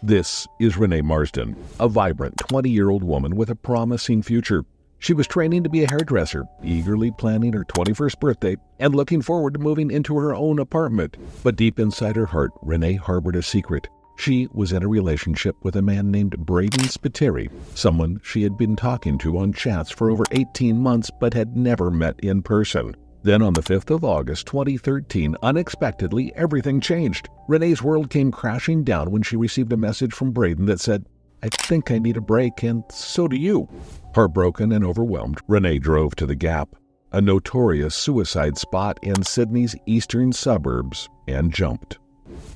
This is Renae Marsden, a vibrant 20-year-old woman with a promising future. She was training to be a hairdresser, eagerly planning her 21st birthday, and looking forward to moving into her own apartment. But deep inside her heart, Renae harbored a secret. She was in a relationship with a man named Brayden Spiteri, someone she had been talking to on chats for over 18 months but had never met in person. Then on the 5th of August 2013, unexpectedly, everything changed. Renae's world came crashing down when she received a message from Brayden that said, "I think I need a break, and so do you." Heartbroken and overwhelmed, Renae drove to the Gap, a notorious suicide spot in Sydney's eastern suburbs, and jumped.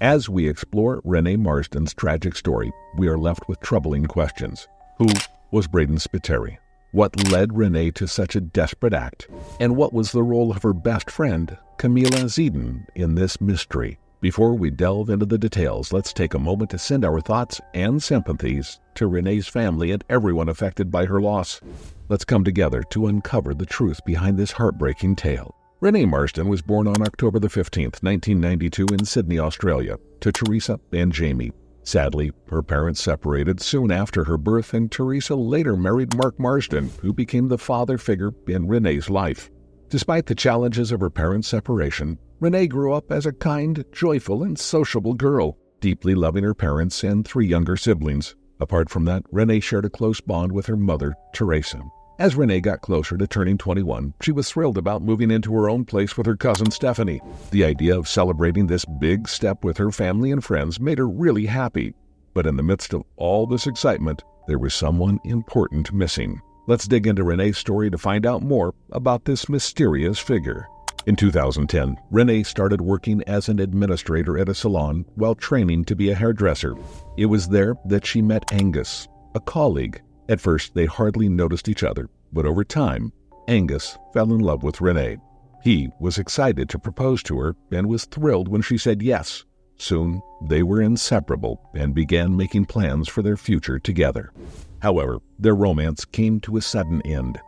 As we explore Renae Marsden's tragic story, we are left with troubling questions. Who was Brayden Spiteri? What led Renae to such a desperate act? And what was the role of her best friend, Camilla Zeiden, in this mystery? Before we delve into the details, let's take a moment to send our thoughts and sympathies to Renae's family and everyone affected by her loss. Let's come together to uncover the truth behind this heartbreaking tale. Renae Marsden was born on October the 15th, 1992 in Sydney, Australia, to Teresa and Jamie. Sadly, her parents separated soon after her birth, and Teresa later married Mark Marsden, who became the father figure in Renae's life. Despite the challenges of her parents' separation, Renae grew up as a kind, joyful, and sociable girl, deeply loving her parents and 3 younger siblings. Apart from that, Renae shared a close bond with her mother, Teresa. As Renae got closer to turning 21, she was thrilled about moving into her own place with her cousin Stephanie. The idea of celebrating this big step with her family and friends made her really happy. But in the midst of all this excitement, there was someone important missing. Let's dig into Renae's story to find out more about this mysterious figure. In 2010, Renae started working as an administrator at a salon while training to be a hairdresser. It was there that she met Angus, a colleague. At first, they hardly noticed each other, but over time, Angus fell in love with Renae. He was excited to propose to her and was thrilled when she said yes. Soon, they were inseparable and began making plans for their future together. However, their romance came to a sudden end.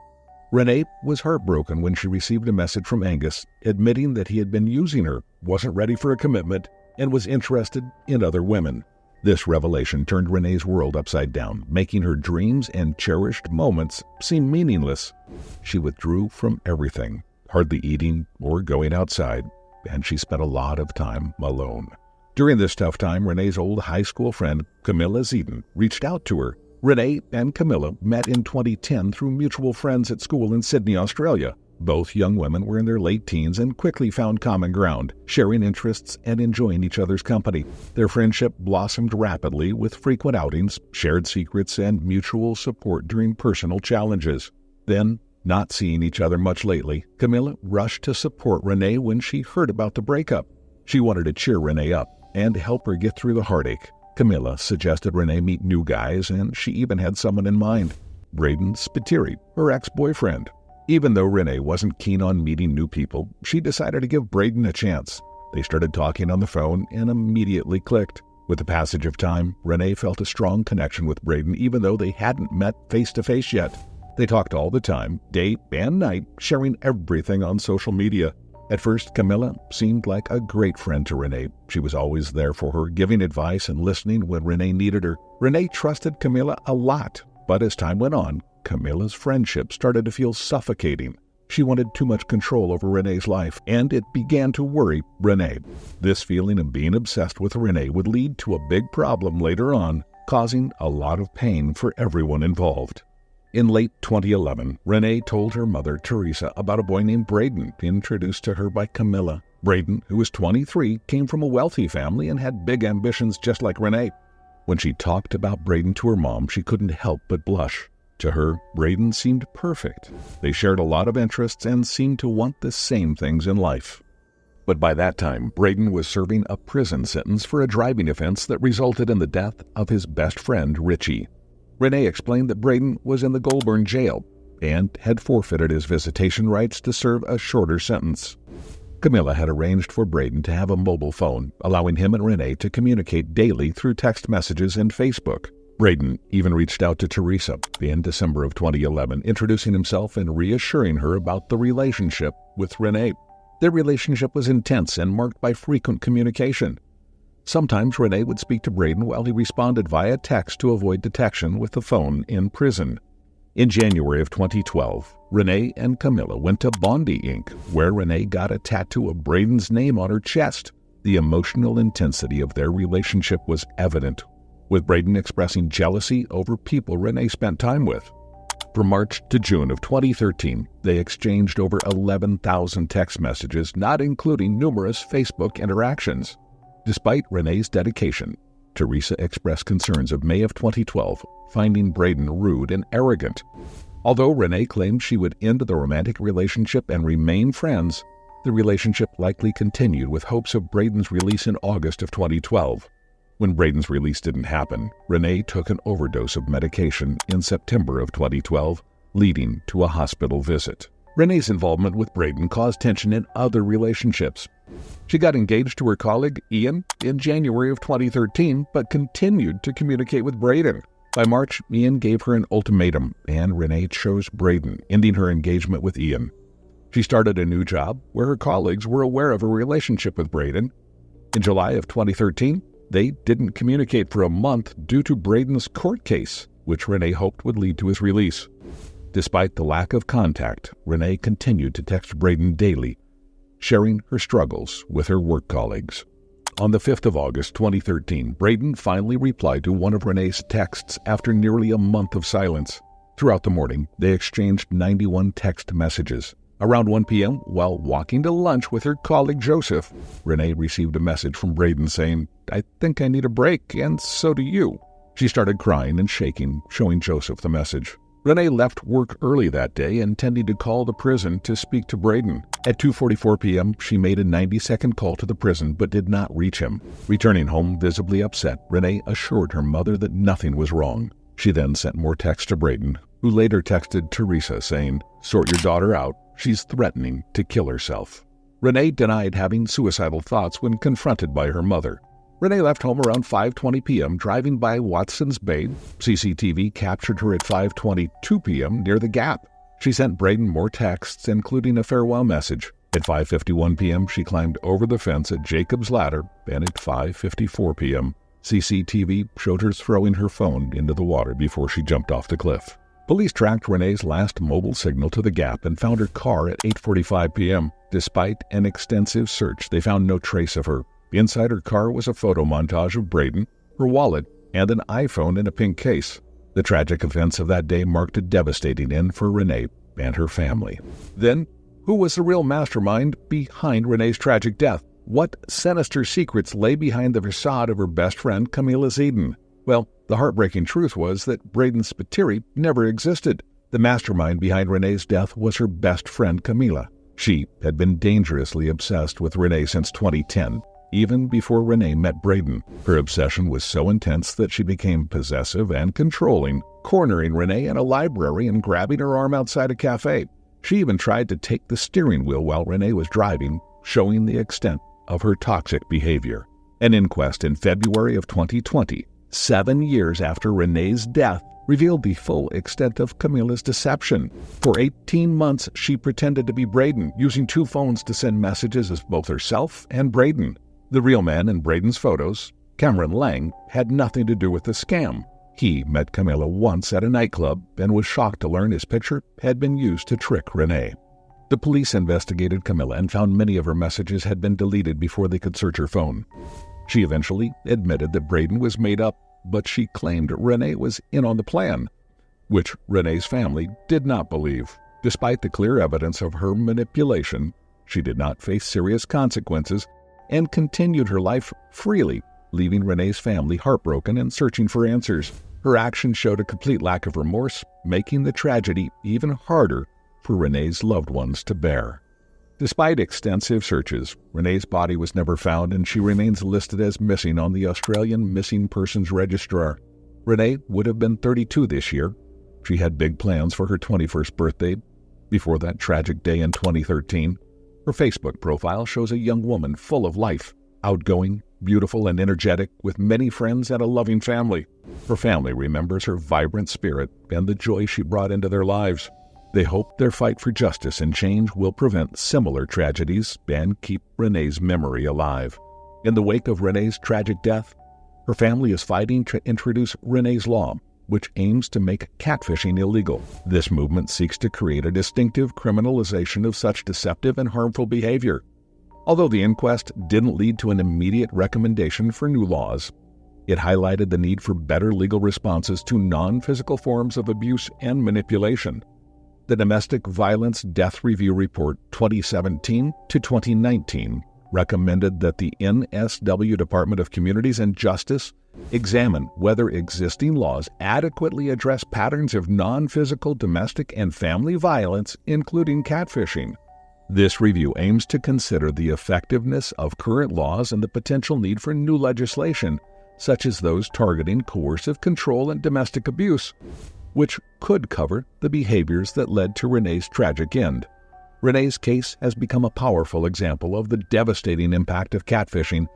Renae was heartbroken when she received a message from Angus admitting that he had been using her, wasn't ready for a commitment, and was interested in other women. This revelation turned Renae's world upside down, making her dreams and cherished moments seem meaningless. She withdrew from everything, hardly eating or going outside, and she spent a lot of time alone. During this tough time, Renae's old high school friend, Camilla Zeiden, reached out to her. Renae and Camilla met in 2010 through mutual friends at school in Sydney, Australia. Both young women were in their late teens and quickly found common ground, sharing interests and enjoying each other's company. Their friendship blossomed rapidly with frequent outings, shared secrets, and mutual support during personal challenges. Then, not seeing each other much lately, Camilla rushed to support Renae when she heard about the breakup. She wanted to cheer Renae up and help her get through the heartache. Camilla suggested Renae meet new guys, and she even had someone in mind, Brayden Spiteri, her ex-boyfriend. Even though Renae wasn't keen on meeting new people, she decided to give Brayden a chance. They started talking on the phone and immediately clicked. With the passage of time, Renae felt a strong connection with Brayden even though they hadn't met face-to-face yet. They talked all the time, day and night, sharing everything on social media. At first, Camilla seemed like a great friend to Renae. She was always there for her, giving advice and listening when Renae needed her. Renae trusted Camilla a lot, but as time went on, Camilla's friendship started to feel suffocating. She wanted too much control over Renae's life, and it began to worry Renae. This feeling of being obsessed with Renae would lead to a big problem later on, causing a lot of pain for everyone involved. In late 2011, Renae told her mother, Teresa, about a boy named Brayden, introduced to her by Camilla. Brayden, who was 23, came from a wealthy family and had big ambitions just like Renae. When she talked about Brayden to her mom, she couldn't help but blush. To her, Brayden seemed perfect. They shared a lot of interests and seemed to want the same things in life. But by that time, Brayden was serving a prison sentence for a driving offense that resulted in the death of his best friend, Richie. Renae explained that Brayden was in the Goulburn jail and had forfeited his visitation rights to serve a shorter sentence. Camilla had arranged for Brayden to have a mobile phone, allowing him and Renae to communicate daily through text messages and Facebook. Brayden even reached out to Teresa in December of 2011, introducing himself and reassuring her about the relationship with Renae. Their relationship was intense and marked by frequent communication. Sometimes Renae would speak to Brayden while he responded via text to avoid detection with the phone in prison. In January of 2012, Renae and Camilla went to Bondi Inc., where Renae got a tattoo of Brayden's name on her chest. The emotional intensity of their relationship was evident, with Brayden expressing jealousy over people Renae spent time with. From March to June of 2013, they exchanged over 11,000 text messages, not including numerous Facebook interactions. Despite Renae's dedication, Teresa expressed concerns of May of 2012, finding Brayden rude and arrogant. Although Renae claimed she would end the romantic relationship and remain friends, the relationship likely continued with hopes of Brayden's release in August of 2012. When Brayden's release didn't happen, Renae took an overdose of medication in September of 2012, leading to a hospital visit. Renae's involvement with Brayden caused tension in other relationships. She got engaged to her colleague Ian in January of 2013, but continued to communicate with Brayden. By March, Ian gave her an ultimatum, and Renae chose Brayden, ending her engagement with Ian. She started a new job where her colleagues were aware of her relationship with Brayden. In July of 2013, they didn't communicate for a month due to Brayden's court case, which Renae hoped would lead to his release. Despite the lack of contact, Renae continued to text Brayden daily, sharing her struggles with her work colleagues. On the 5th of August 2013, Brayden finally replied to one of Renae's texts after nearly a month of silence. Throughout the morning, they exchanged 91 text messages. Around 1 p.m., while walking to lunch with her colleague Joseph, Renae received a message from Brayden saying, "I think I need a break, and so do you." She started crying and shaking, showing Joseph the message. Renae left work early that day, intending to call the prison to speak to Brayden. At 2:44 p.m., she made a 90-second call to the prison but did not reach him. Returning home visibly upset, Renae assured her mother that nothing was wrong. She then sent more texts to Brayden, who later texted Teresa saying, "Sort your daughter out. She's threatening to kill herself." Renae denied having suicidal thoughts when confronted by her mother. Renae left home around 5:20 p.m., driving by Watson's Bay. CCTV captured her at 5:22 p.m. near the Gap. She sent Brayden more texts, including a farewell message. At 5:51 p.m., she climbed over the fence at Jacob's Ladder, and at 5:54 p.m., CCTV showed her throwing her phone into the water before she jumped off the cliff. Police tracked Renae's last mobile signal to the Gap and found her car at 8:45 p.m. Despite an extensive search, they found no trace of her. Inside her car was a photo montage of Brayden, her wallet, and an iPhone in a pink case. The tragic events of that day marked a devastating end for Renae and her family. Then, who was the real mastermind behind Renae's tragic death? What sinister secrets lay behind the facade of her best friend, Camilla Zeiden? Well, the heartbreaking truth was that Brayden Spiteri never existed. The mastermind behind Renae's death was her best friend, Camilla. She had been dangerously obsessed with Renae since 2010. Even before Renae met Brayden, her obsession was so intense that she became possessive and controlling, cornering Renae in a library and grabbing her arm outside a cafe. She even tried to take the steering wheel while Renae was driving, showing the extent of her toxic behavior. An inquest in February of 2020, 7 years after Renae's death, revealed the full extent of Camilla's deception. For 18 months, she pretended to be Brayden, using 2 phones to send messages as both herself and Brayden. The real man in Brayden's photos, Cameron Lang, had nothing to do with the scam. He met Camilla once at a nightclub and was shocked to learn his picture had been used to trick Renae. The police investigated Camilla and found many of her messages had been deleted before they could search her phone. She eventually admitted that Brayden was made up, but she claimed Renae was in on the plan, which Renae's family did not believe. Despite the clear evidence of her manipulation, she did not face serious consequences and continued her life freely, leaving Renae's family heartbroken and searching for answers. Her actions showed a complete lack of remorse, making the tragedy even harder for Renae's loved ones to bear. Despite extensive searches, Renae's body was never found, and she remains listed as missing on the Australian Missing Persons Registrar. Renae would have been 32 this year. She had big plans for her 21st birthday before that tragic day in 2013. Her Facebook profile shows a young woman full of life, outgoing, beautiful, and energetic, with many friends and a loving family. Her family remembers her vibrant spirit and the joy she brought into their lives. They hope their fight for justice and change will prevent similar tragedies and keep Renae's memory alive. In the wake of Renae's tragic death, her family is fighting to introduce Renae's Law, which aims to make catfishing illegal. This movement seeks to create a distinctive criminalization of such deceptive and harmful behavior. Although the inquest didn't lead to an immediate recommendation for new laws, it highlighted the need for better legal responses to non-physical forms of abuse and manipulation. The Domestic Violence Death Review Report 2017 to 2019 recommended that the NSW Department of Communities and Justice examine whether existing laws adequately address patterns of non-physical domestic and family violence, including catfishing. This review aims to consider the effectiveness of current laws and the potential need for new legislation, such as those targeting coercive control and domestic abuse, which could cover the behaviors that led to Renae's tragic end. Renae's case has become a powerful example of the devastating impact of catfishing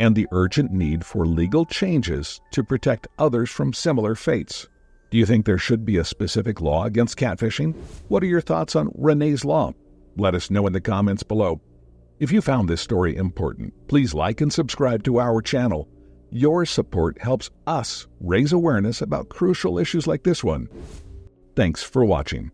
and the urgent need for legal changes to protect others from similar fates. Do you think there should be a specific law against catfishing? What are your thoughts on Renae's Law? Let us know in the comments below. If you found this story important, please like and subscribe to our channel. Your support helps us raise awareness about crucial issues like this one. Thanks for watching.